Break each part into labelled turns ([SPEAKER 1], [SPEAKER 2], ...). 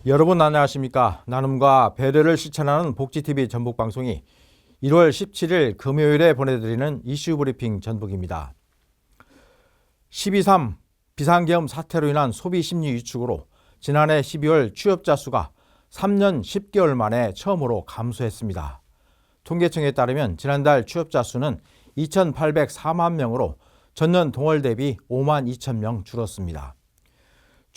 [SPEAKER 1] 여러분 안녕하십니까? 나눔과 배려를 실천하는 복지TV 전북방송이 1월 17일 금요일에 보내드리는 이슈 브리핑 전북입니다. 12.3 비상계엄 사태로 인한 소비 심리 위축으로 지난해 12월 취업자 수가 3년 10개월 만에 처음으로 감소했습니다. 통계청에 따르면 지난달 취업자 수는 2,804만 명으로 전년 동월 대비 5만 2천 명 줄었습니다.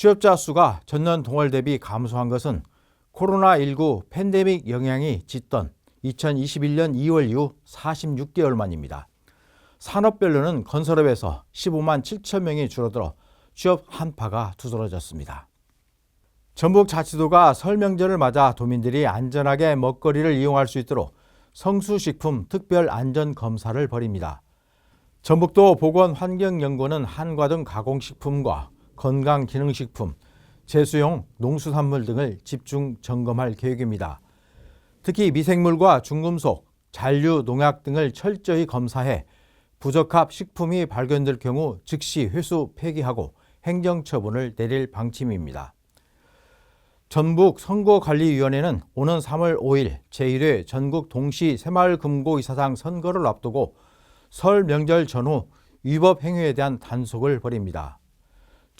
[SPEAKER 1] 취업자 수가 전년 동월 대비 감소한 것은 코로나19 팬데믹 영향이 짙던 2021년 2월 이후 46개월 만입니다. 산업별로는 건설업에서 15만 7천 명이 줄어들어 취업 한파가 두드러졌습니다. 전북자치도가 설 명절을 맞아 도민들이 안전하게 먹거리를 이용할 수 있도록 성수식품 특별안전검사를 벌입니다. 전북도 보건환경연구원은 한과 등 가공식품과 건강기능식품, 제수용 농수산물 등을 집중 점검할 계획입니다. 특히 미생물과 중금속, 잔류, 농약 등을 철저히 검사해 부적합 식품이 발견될 경우 즉시 회수 폐기하고 행정처분을 내릴 방침입니다. 전북선거관리위원회는 오는 3월 5일 제1회 전국 동시 새마을금고이사장 선거를 앞두고 설 명절 전후 위법 행위에 대한 단속을 벌입니다.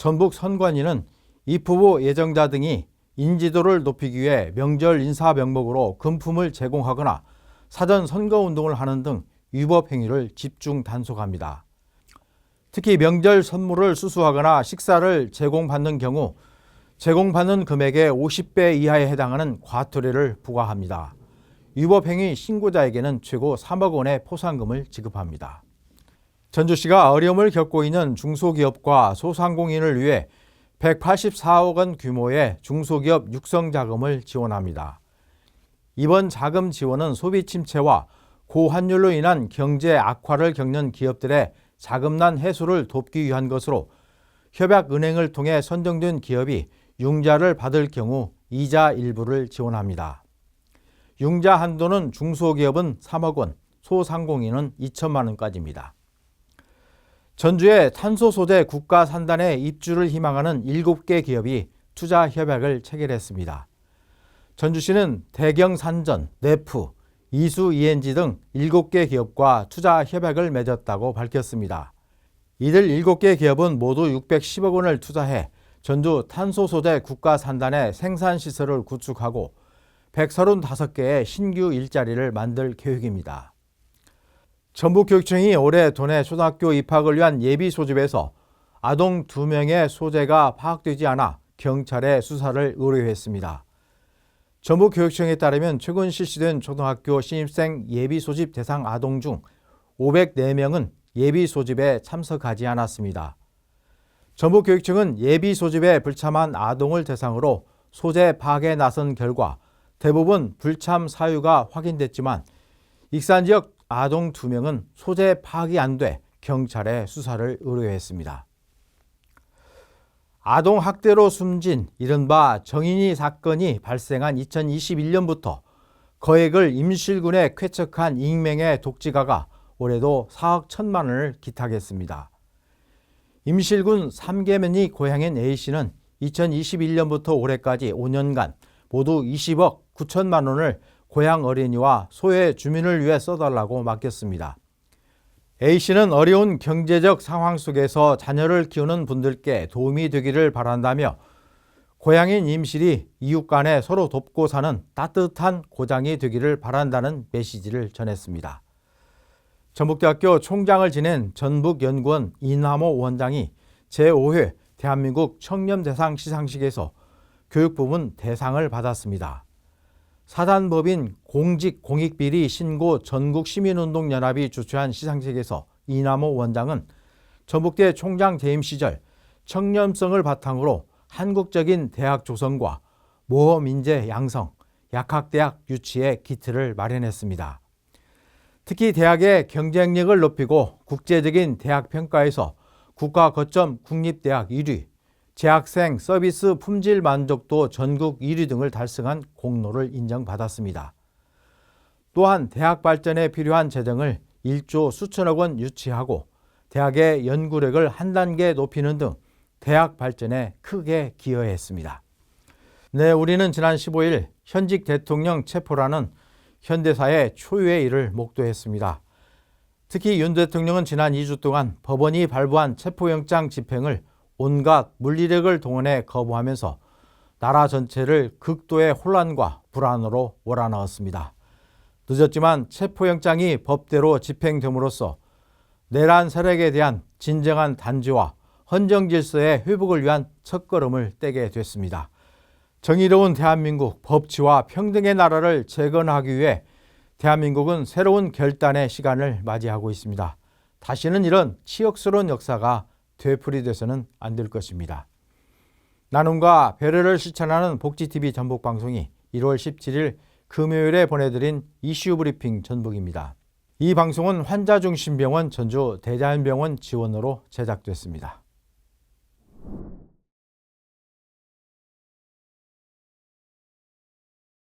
[SPEAKER 1] 전북선관위는 입후보 예정자 등이 인지도를 높이기 위해 명절 인사 명목으로 금품을 제공하거나 사전 선거운동을 하는 등 위법 행위를 집중 단속합니다. 특히 명절 선물을 수수하거나 식사를 제공받는 경우 제공받는 금액의 50배 이하에 해당하는 과태료를 부과합니다. 위법 행위 신고자에게는 최고 3억 원의 포상금을 지급합니다. 전주시가 어려움을 겪고 있는 중소기업과 소상공인을 위해 184억 원 규모의 중소기업 육성자금을 지원합니다. 이번 자금 지원은 소비 침체와 고환율로 인한 경제 악화를 겪는 기업들의 자금난 해소를 돕기 위한 것으로 협약은행을 통해 선정된 기업이 융자를 받을 경우 이자 일부를 지원합니다. 융자 한도는 중소기업은 3억 원, 소상공인은 2천만 원까지입니다. 전주의 탄소 소재 국가 산단에 입주를 희망하는 7개 기업이 투자 협약을 체결했습니다. 전주시는 대경산전, 네프, 이수 ENG 등 7개 기업과 투자 협약을 맺었다고 밝혔습니다. 이들 7개 기업은 모두 610억 원을 투자해 전주 탄소 소재 국가 산단의 생산시설을 구축하고 135개의 신규 일자리를 만들 계획입니다. 전북교육청이 올해 도내 초등학교 입학을 위한 예비 소집에서 아동 2명의 소재가 파악되지 않아 경찰에 수사를 의뢰했습니다. 전북교육청에 따르면 최근 실시된 초등학교 신입생 예비 소집 대상 아동 중 504명은 예비 소집에 참석하지 않았습니다. 전북교육청은 예비 소집에 불참한 아동을 대상으로 소재 파악에 나선 결과 대부분 불참 사유가 확인됐지만 익산 지역 아동 2명은 소재 파악이 안 돼 경찰에 수사를 의뢰했습니다. 아동 학대로 숨진 이른바 정인이 사건이 발생한 2021년부터 거액을 임실군에 쾌척한 익명의 독지가가 올해도 4억 1천만 원을 기탁했습니다. 임실군 3계면이 고향인 A씨는 2021년부터 올해까지 5년간 모두 20억 9천만 원을 고향 어린이와 소외 주민을 위해 써달라고 맡겼습니다. A씨는 어려운 경제적 상황 속에서 자녀를 키우는 분들께 도움이 되기를 바란다며 고향인 임실이 이웃 간에 서로 돕고 사는 따뜻한 고장이 되기를 바란다는 메시지를 전했습니다. 전북대학교 총장을 지낸 전북연구원 이남호 원장이 제5회 대한민국 청렴대상 시상식에서 교육부문 대상을 받았습니다. 사단법인 공직공익비리 신고 전국시민운동연합이 주최한 시상식에서 이남호 원장은 전북대 총장 재임 시절 청렴성을 바탕으로 한국적인 대학 조성과 모범인재 양성, 약학대학 유치에 기틀을 마련했습니다. 특히 대학의 경쟁력을 높이고 국제적인 대학 평가에서 국가 거점 국립대학 1위, 재학생 서비스 품질 만족도 전국 1위 등을 달성한 공로를 인정받았습니다. 또한 대학 발전에 필요한 재정을 1조 수천억 원 유치하고 대학의 연구력을 한 단계 높이는 등 대학 발전에 크게 기여했습니다. 네, 우리는 지난 15일 현직 대통령 체포라는 현대사의 초유의 일을 목도했습니다. 특히 윤 대통령은 지난 2주 동안 법원이 발부한 체포영장 집행을 온갖 물리력을 동원해 거부하면서 나라 전체를 극도의 혼란과 불안으로 몰아넣었습니다. 늦었지만 체포영장이 법대로 집행됨으로써 내란 세력에 대한 진정한 단죄와 헌정 질서의 회복을 위한 첫걸음을 떼게 됐습니다. 정의로운 대한민국, 법치와 평등의 나라를 재건하기 위해 대한민국은 새로운 결단의 시간을 맞이하고 있습니다. 다시는 이런 치욕스러운 역사가 되풀이돼서는 안 될 것입니다. 나눔과 배려를 실천하는 복지TV 전북방송이 1월 17일 금요일에 보내드린 이슈 브리핑 전북입니다. 이 방송은 환자중심병원 전주 대자연병원 지원으로 제작됐습니다.